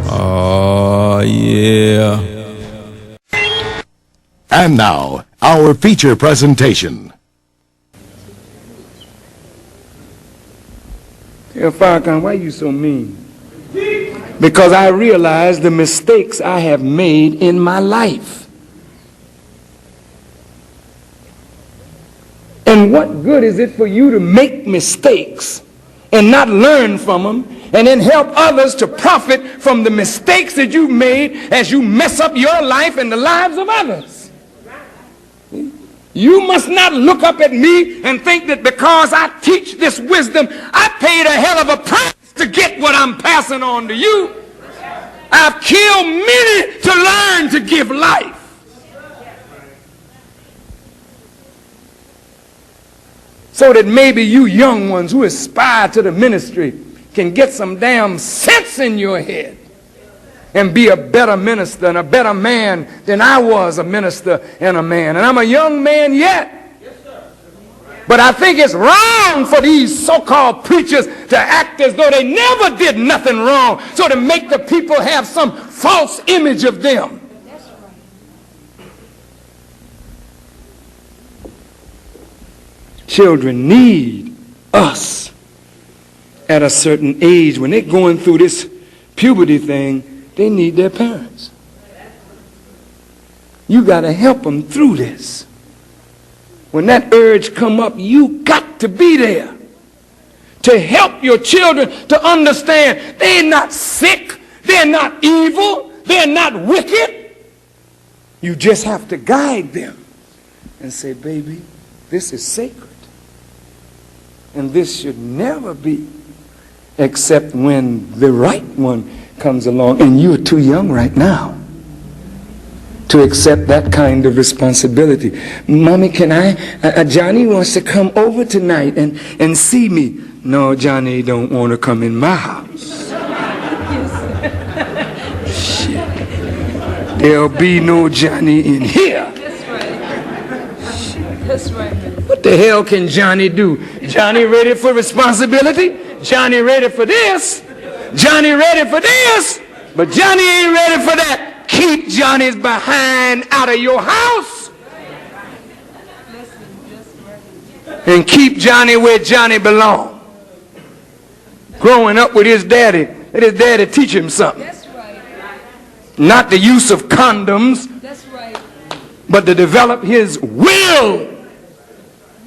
Oh, yeah. And now, our feature presentation. Tell FARRAKHAN, why you so mean? Because I realize the mistakes I have made in my life. And what good is it for you to make mistakes and not learn from them and then help others to profit from the mistakes that you've made as you mess up your life and the lives of others? You must not look up at me and think that because I teach this wisdom, I paid a hell of a price to get what I'm passing on to you. I've killed many to learn to give life. So that maybe you young ones who aspire to the ministry can get some damn sense in your head and be a better minister and a better man than I was a minister and a man. And I'm a young man yet. But I think it's wrong for these so-called preachers to act as though they never did nothing wrong, so to make the people have some false image of them. Children need us at a certain age. When they're going through this puberty thing, they need their parents. You got to help them through this. When that urge come up, you got to be there to help your children to understand they're not sick, they're not evil, they're not wicked. You just have to guide them and say, baby, this is sacred. And this should never be, except when the right one comes along. And you're too young right now to accept that kind of responsibility. Mommy, can I? Johnny wants to come over tonight and see me. No, Johnny don't want to come in my house. Shit. There'll be no Johnny in here. That's right. That's right. What the hell can Johnny do? Johnny ready for responsibility? Johnny ready for this? Johnny ready for this? But Johnny ain't ready for that. Keep Johnny's behind out of your house. And keep Johnny where Johnny belongs. Growing up with his daddy, let his daddy teach him something. That's right. Not the use of condoms, That's right. but to develop his will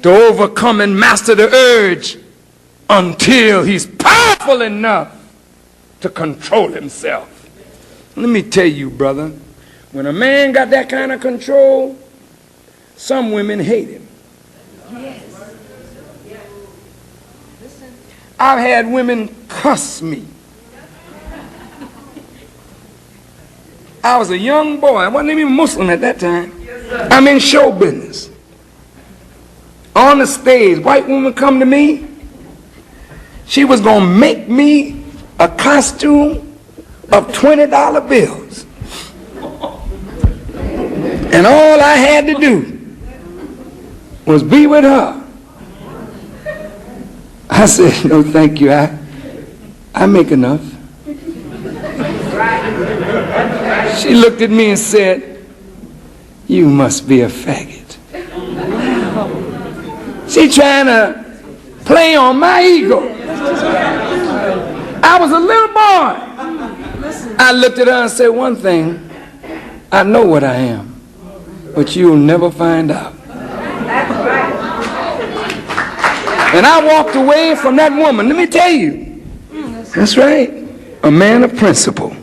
to overcome and master the urge until he's powerful enough to control himself. Let me tell you, brother, when a man got that kind of control, some women hate him. Yes. I've had women cuss me. I was a young boy. I wasn't even Muslim at that time. I'm in show business. On the stage, white woman come to me. She was going to make me a costume of $20 bills. And all I had to do was be with her. I said, no, thank you. I make enough. She looked at me and said, you must be a faggot. She trying to play on my ego. I was a little boy. I looked at her and said one thing. I know what I am, but you'll never find out. And I walked away from that woman. Let me tell you. That's right. A man of principle.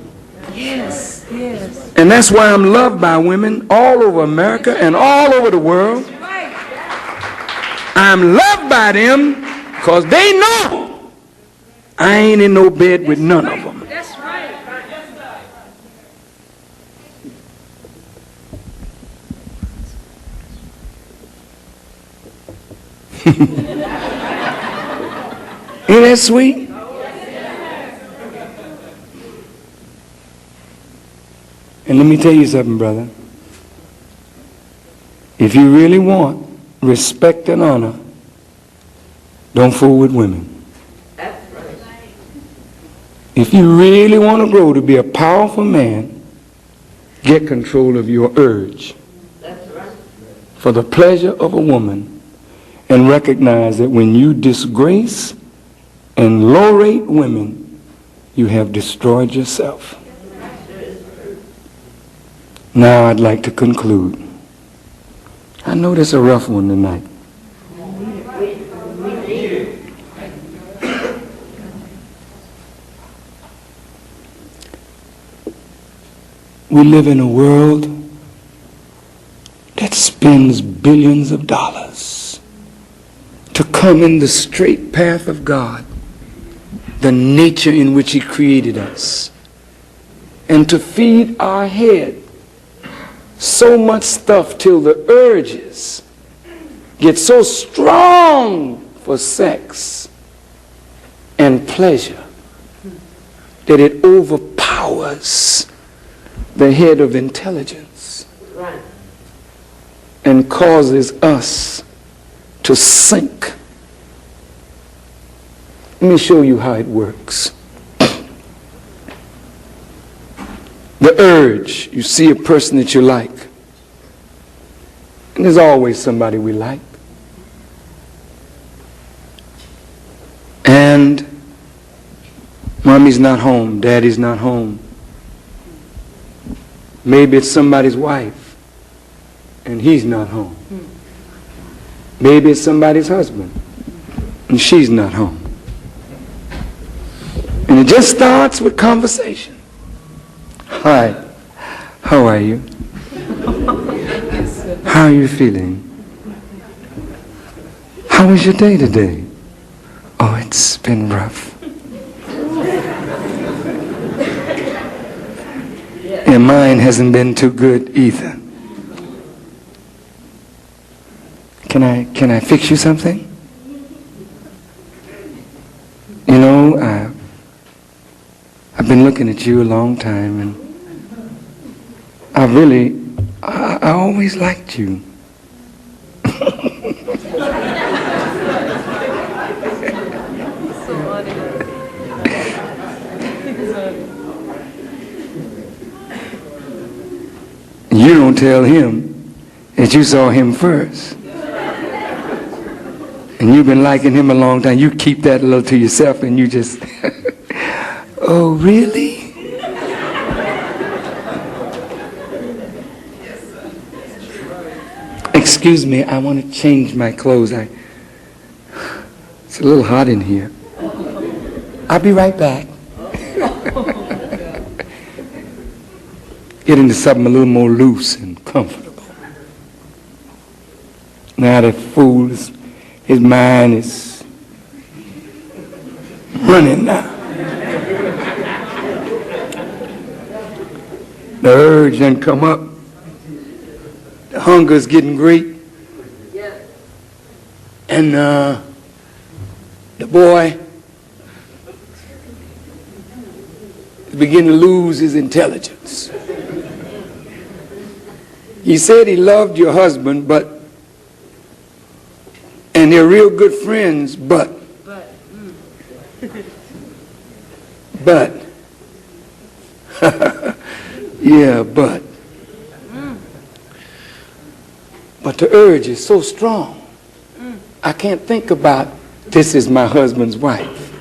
Yes, yes. And that's why I'm loved by women all over America and all over the world. I'm loved by them because they know I ain't in no bed with none of them. That's right. Ain't that sweet? And let me tell you something, brother. If you really want respect and honor, don't fool with women. If you really want to grow to be a powerful man, get control of your urge for the pleasure of a woman, and recognize that when you disgrace and low-rate women, you have destroyed yourself. Now I'd like to conclude. I know this is a rough one tonight. We live in a world that spends billions of dollars to come in the straight path of God, the nature in which He created us, and to feed our head so much stuff till the urges get so strong for sex and pleasure that it overpowers the head of intelligence and causes us to sink. Let me show you how it works. The urge, you see a person that you like, and there's always somebody we like, and mommy's not home, daddy's not home. Maybe it's somebody's wife and he's not home. Maybe it's somebody's husband and she's not home. And it just starts with conversation. Hi, how are you? How are you feeling? How was your day today? Oh, it's been rough. And mine hasn't been too good either. Can I fix you something? You know, I've been looking at you a long time, and I always liked you. You don't tell him that you saw him first. And you've been liking him a long time. You keep that a little to yourself and you just, oh, really? Excuse me, I want to change my clothes. It's a little hot in here. I'll be right back. Get into something a little more loose and comfortable. Now that fool, his mind is running now. The urge done come up. The hunger's getting great. And the boy is beginning to lose his intelligence. He said he loved your husband, and they're real good friends, but, yeah, but the urge is so strong. I can't think about this is my husband's wife,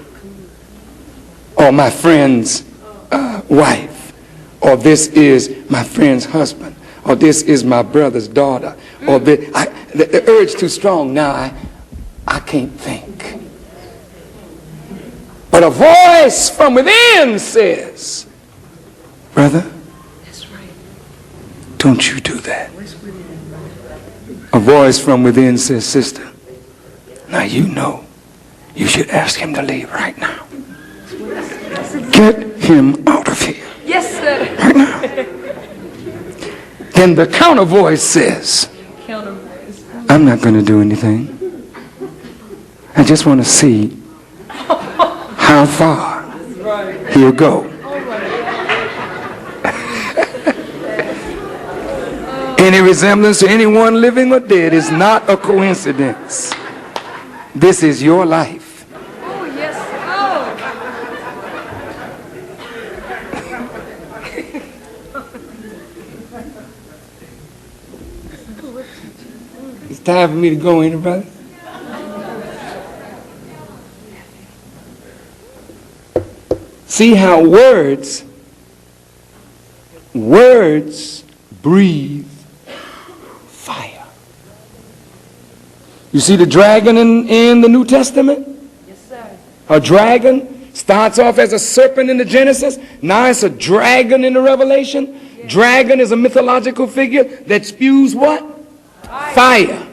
or my friend's wife, or this is my friend's husband, or this is my brother's daughter, or the urge too strong. Now I can't think. But a voice from within says, brother, That's right. don't you do that. A voice from within says, sister, now you know you should ask him to leave right now. Get him out of here. Yes, sir. Right now. Then the counter voice says, Counter voice. I'm not going to do anything. I just want to see how far he'll go. Any resemblance to anyone living or dead is not a coincidence. This is your life. Oh, yes. Time for me to go, ain't it, brother? See how words breathe fire. You see the dragon in the New Testament? Yes, sir. A dragon starts off as a serpent in the Genesis. Now it's a dragon in the Revelation. Dragon is a mythological figure that spews what? Fire.